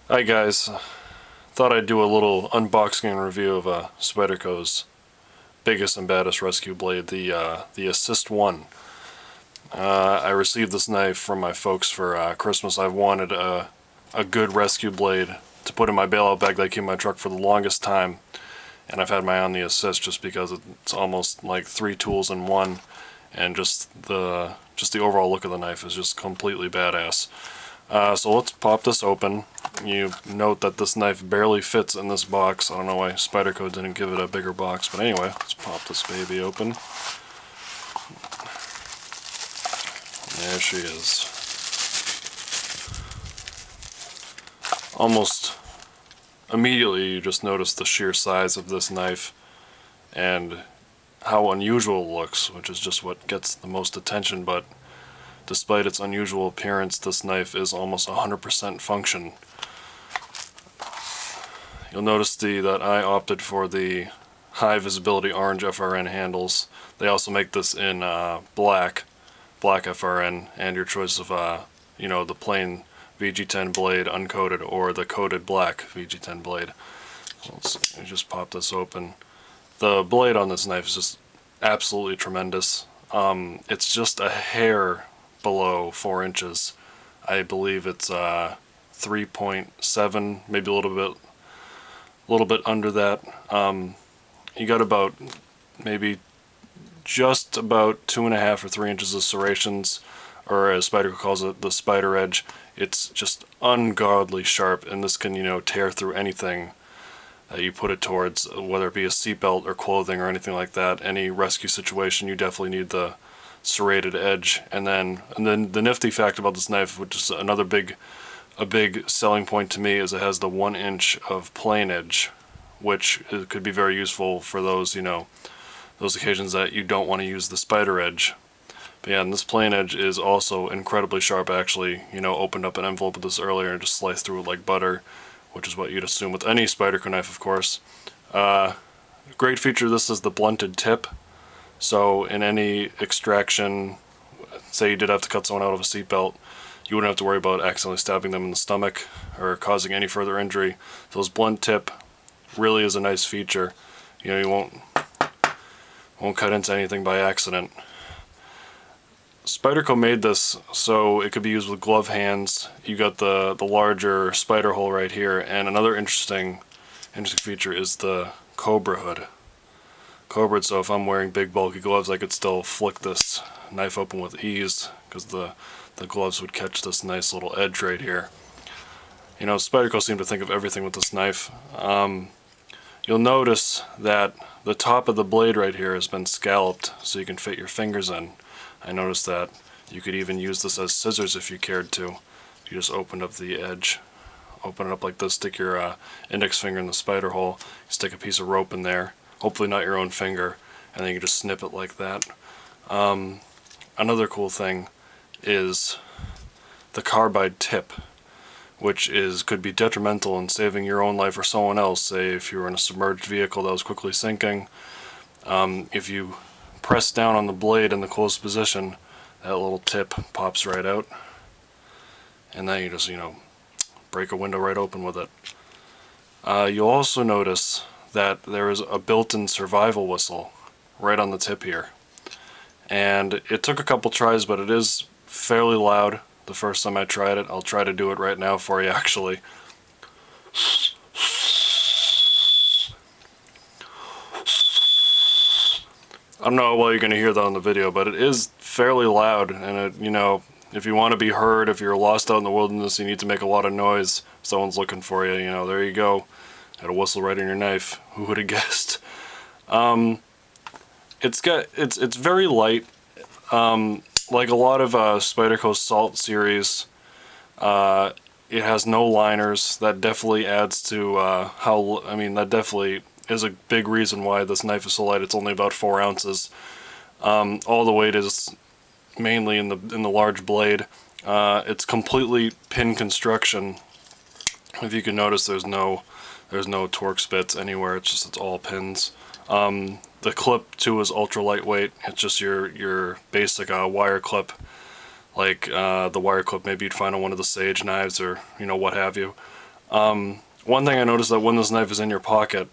Hi guys, thought I'd do a little unboxing and review of Spyderco's biggest and baddest rescue blade, the Assist 1. I received this knife from my folks for Christmas. I've wanted a good rescue blade to put in my bailout bag that came in my truck for the longest time, and I've had my eye on the Assist just because it's almost like 3 tools in one, and just the overall look of the knife is just completely badass. So let's pop this open. You note that this knife barely fits in this box. I don't know why Spyderco didn't give it a bigger box, but anyway, let's pop this baby open. There she is. Almost immediately you just notice the sheer size of this knife and how unusual it looks, which is just what gets the most attention, but despite its unusual appearance, this knife is almost 100% function. You'll notice that I opted for the high visibility orange FRN handles. They also make this in black FRN, and your choice of the plain VG10 blade uncoated or the coated black VG10 blade. So let's just pop this open. The blade on this knife is just absolutely tremendous. It's just a hair below 4 inches. I believe it's 3.7, maybe a little bit under that. You got about maybe just about 2.5 or 3 inches of serrations, or as Spyderco calls it, the spider edge. It's just ungodly sharp, and this can, tear through anything that you put it towards, whether it be a seatbelt or clothing or anything like that. Any rescue situation, you definitely need the serrated edge. And then the nifty fact about this knife, which is another big selling point to me, is it has the 1 inch of plain edge, which could be very useful for those those occasions that you don't want to use the spider edge. But yeah, and this plain edge is also incredibly sharp. I actually opened up an envelope with this earlier and just sliced through it like butter, which is what you'd assume with any Spyderco knife, of course. Great feature of this is the blunted tip. So in any extraction, say you did have to cut someone out of a seatbelt, you wouldn't have to worry about accidentally stabbing them in the stomach or causing any further injury. So this blunt tip really is a nice feature. You won't cut into anything by accident. Spyderco made this so it could be used with glove hands. You got the larger spider hole right here, and another interesting feature is the cobra hood. Cobraed, so if I'm wearing big bulky gloves, I could still flick this knife open with ease, because the gloves would catch this nice little edge right here. Spyderco seemed to think of everything with this knife. You'll notice that the top of the blade right here has been scalloped so you can fit your fingers in. I noticed that you could even use this as scissors if you cared to. You just opened up the edge, open it up like this, stick your index finger in the spider hole, stick a piece of rope in there, hopefully not your own finger, and then you can just snip it like that. Another cool thing is the carbide tip, which could be detrimental in saving your own life or someone else. Say if you were in a submerged vehicle that was quickly sinking, if you press down on the blade in the closed position, that little tip pops right out, and then you just break a window right open with it. You'll also notice that there is a built-in survival whistle right on the tip here, and it took a couple tries, but it is fairly loud the first time I tried it. I'll try to do it right now for you actually. I don't know how well you're going to hear that on the video, but it is fairly loud, and if you want to be heard, if you're lost out in the wilderness, you need to make a lot of noise, someone's looking for you, there you go. Had a whistle right in your knife. Who would have guessed? It's very light. Like a lot of Spyderco's Salt series, it has no liners. That definitely adds to that definitely is a big reason why this knife is so light. It's only about 4 ounces. All the weight is mainly in the large blade. It's completely pin construction. If you can notice, there's no torque spits anywhere. It's all pins. The clip too is ultra lightweight. It's just your basic wire clip, like the wire clip maybe you'd find on one of the Sage knives or what have you. One thing I noticed that when this knife is in your pocket,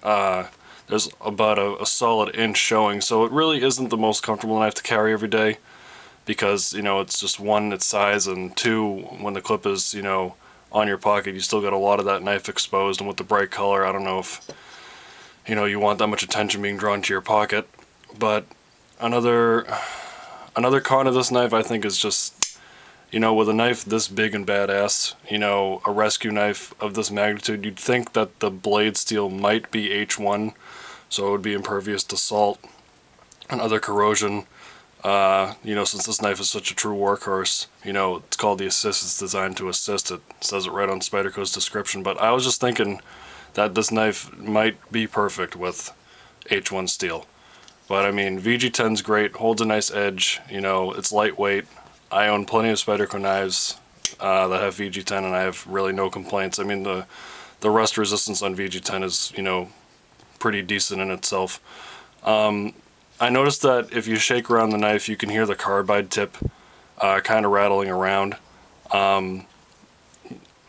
there's about a solid inch showing, so it really isn't the most comfortable knife to carry every day, because, you know, it's just one, its size, and two, when the clip is, you know, on your pocket, you still got a lot of that knife exposed, and with the bright color, I don't know if, you know, you want that much attention being drawn to your pocket. But another con of this knife, I think, is just, you know, with a knife this big and badass, you know, a rescue knife of this magnitude, you'd think that the blade steel might be H1, so it would be impervious to salt and other corrosion. You know, since this knife is such a true workhorse, you know, it's called the Assist, it's designed to assist. It says it right on Spyderco's description. But I was just thinking that this knife might be perfect with H1 steel. But I mean, VG10's great, holds a nice edge, you know, it's lightweight. I own plenty of Spyderco knives that have VG10, and I have really no complaints. I mean, the rust resistance on VG10 is, you know, pretty decent in itself. I noticed that if you shake around the knife, you can hear the carbide tip kind of rattling around.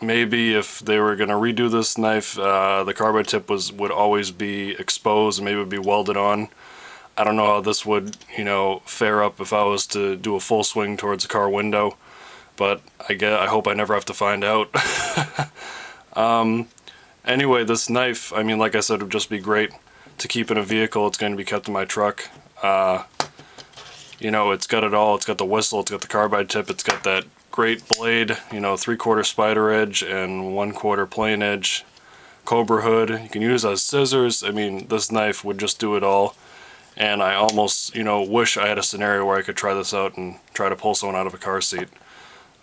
Maybe if they were going to redo this knife, the carbide tip would always be exposed, and maybe it would be welded on. I don't know how this would, you know, fare up if I was to do a full swing towards a car window, but I hope I never have to find out. Anyway, this knife, I mean, like I said, would just be great to keep in a vehicle. It's going to be kept in my truck. You know, it's got it all. It's got the whistle, it's got the carbide tip, it's got that great blade, you know, 3/4 spider edge and 1/4 plain edge, cobra hood. You can use it as scissors. I mean, this knife would just do it all. And I almost, you know, wish I had a scenario where I could try this out and try to pull someone out of a car seat.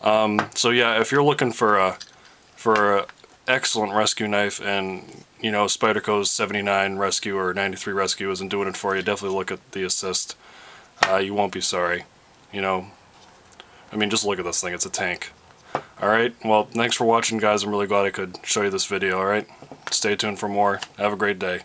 So yeah, if you're looking for a excellent rescue knife, and, you know, Spyderco's 79 rescue or 93 rescue isn't doing it for you, definitely look at the Assist. You won't be sorry. You know, I mean, just look at this thing, it's a tank. Alright, well, thanks for watching, guys. I'm really glad I could show you this video, alright? Stay tuned for more. Have a great day.